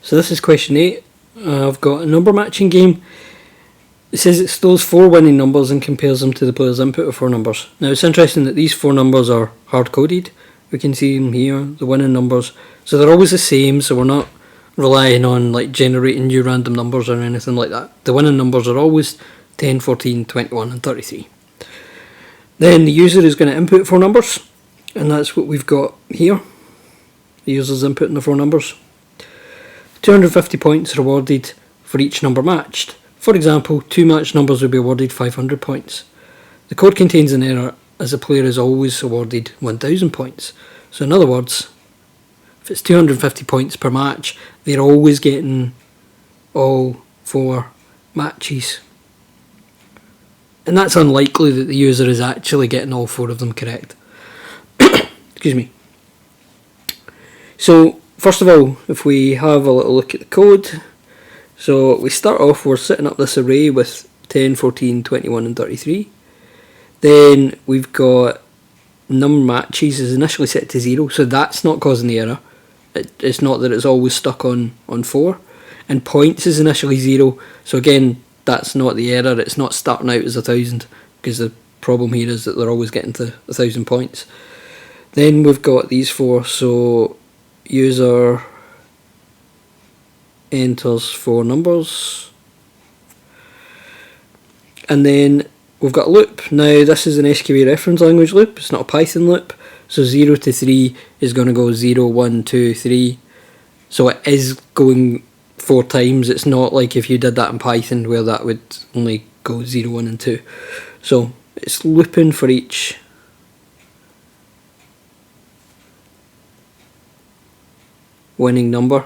So this is question 8. I've got a number matching game. It says it stores 4 winning numbers and compares them to the player's input of 4 numbers. Now it's interesting that these 4 numbers are hard coded. We can see them here, the winning numbers. So they're always the same, so we're not relying on like generating new random numbers or anything like that. The winning numbers are always 10, 14, 21 and 33. Then the user is going to input 4 numbers, and that's what we've got here. The user's inputting the 4 numbers. 250 points are awarded for each number matched. For example, 2 matched numbers will be awarded 500 points. The code contains an error as the player is always awarded 1000 points. So in other words, if it's 250 points per match, they're always getting all 4 matches. And that's unlikely that the user is actually getting all 4 of them correct. Excuse me. So first of all, if we have a little look at the code, so we start off, we're setting up this array with 10, 14, 21 and 33. Then we've got num matches is initially set to 0, so that's not causing the error. It's not that it's always stuck on 4. And points is initially 0, so again, that's not the error, it's not starting out as 1000, because the problem here is that they're always getting to 1000 points. Then we've got these 4, so user enters 4 numbers, and then we've got a loop. Now this is an SQA reference language loop, it's not a Python loop, so 0 to 3 is going to go 0, 1, 2, 3, so it is going 4 times. It's not like if you did that in Python where that would only go 0, 1 and 2. So it's looping for each winning number,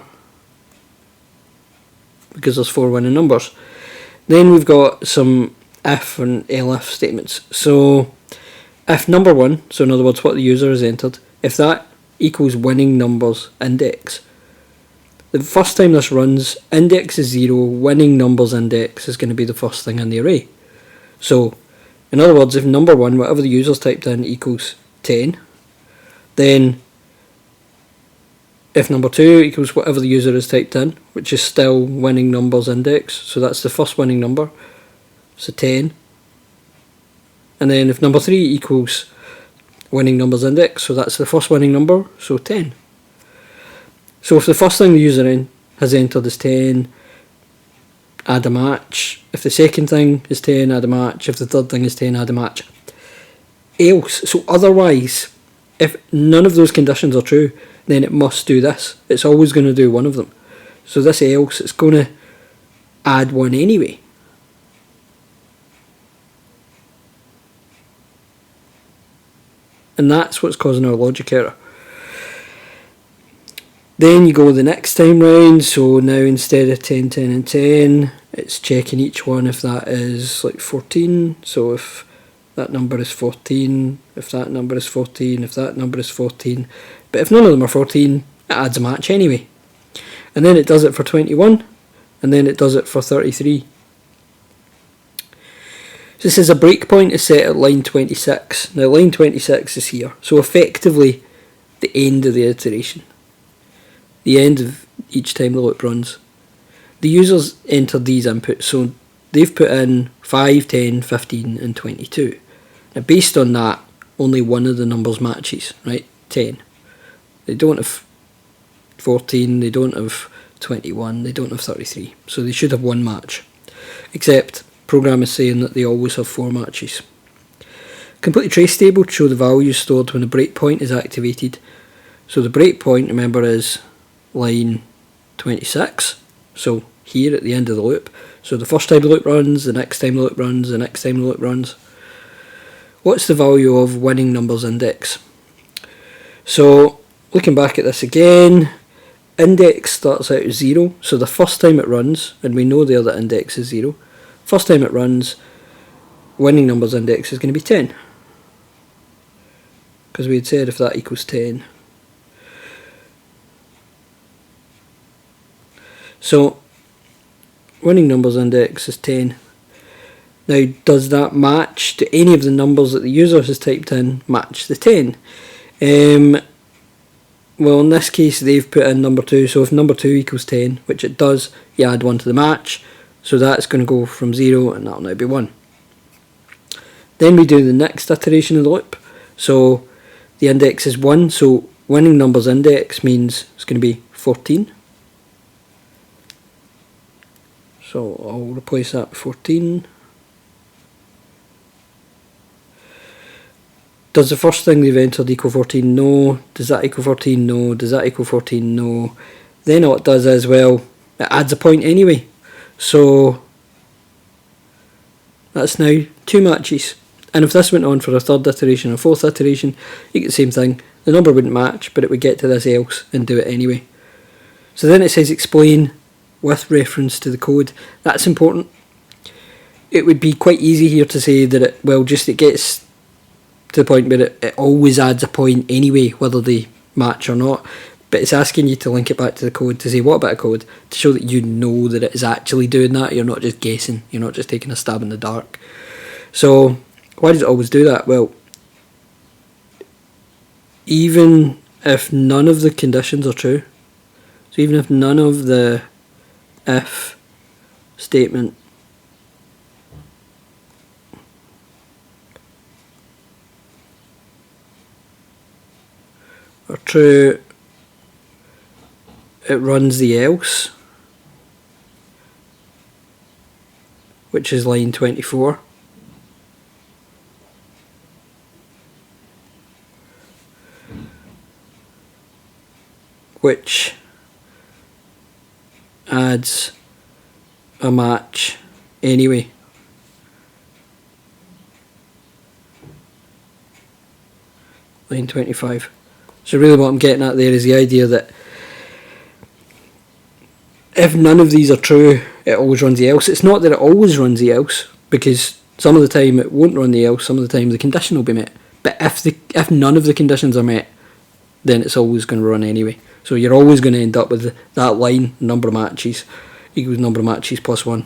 because there's 4 winning numbers. Then we've got some if and elif statements. So if number 1, so in other words what the user has entered, if that equals winning numbers index, the first time this runs, index is 0, winning numbers index is going to be the first thing in the array. So in other words, if number 1, whatever the user's typed in, equals 10, then if number 2 equals whatever the user has typed in, which is still winning numbers index, so that's the first winning number, so 10. And then if number 3 equals winning numbers index, so that's the first winning number, so 10. So if the first thing the user has entered is 10, add a match. If the second thing is 10, add a match. If the third thing is 10, add a match. Else, so otherwise, if none of those conditions are true, then it must do this. It's always going to do one of them. So this else, it's going to add 1 anyway. And that's what's causing our logic error. Then you go the next time round, so now instead of 10, 10 and 10, it's checking each one if that is like 14. So if that number is 14, if that number is 14, if that number is 14. But if none of them are 14, it adds a match anyway. And then it does it for 21, and then it does it for 33. So this is a breakpoint is set at line 26. Now line 26 is here, so effectively the end of the iteration. The end of each time the loop runs. The users entered these inputs, so they've put in 5, 10, 15 and 22. Now based on that, only one of the numbers matches, right? 10. They don't have 14, they don't have 21, they don't have 33. So they should have one match. Except, program is saying that they always have 4 matches. Complete a trace table to show the values stored when the breakpoint is activated. So the breakpoint, remember, is line 26, so here at the end of the loop. So the first time the loop runs, the next time the loop runs, the next time the loop runs. What's the value of winning numbers index? So looking back at this again, index starts out as 0, so the first time it runs, and we know there that index is 0, first time it runs, winning numbers index is going to be 10, because we had said if that equals 10. So winning numbers index is 10. Now does that match to any of the numbers that the user has typed in match the 10? Well, in this case, they've put in number 2, so if number 2 equals 10, which it does, you add 1 to the match, so that's going to go from 0, and that'll now be 1. Then we do the next iteration of the loop, so the index is 1, so winning numbers index means it's going to be 14. So I'll replace that with 14. Does the first thing they've entered equal 14? No. Does that equal 14? No. Does that equal 14? No. Then what it does is, well, it adds a point anyway. So that's now 2 matches. And if this went on for a third iteration or fourth iteration, you get the same thing. The number wouldn't match, but it would get to this else and do it anyway. So then it says explain with reference to the code. That's important. It would be quite easy here to say that it gets to the point where it always adds a point anyway, whether they match or not. But it's asking you to link it back to the code to say what about a code, to show that you know that it is actually doing that. You're not just guessing. You're not just taking a stab in the dark. So why does it always do that? Well, even if none of the conditions are true, so even if none of the if statement are true, it runs the else, which is line 24. Which adds a match anyway. Line 25. So really what I'm getting at there is the idea that if none of these are true, it always runs the else. It's not that it always runs the else, because some of the time it won't run the else, some of the time the condition will be met. But if none of the conditions are met, then it's always going to run anyway. So you're always going to end up with that line, number of matches equals number of matches plus 1.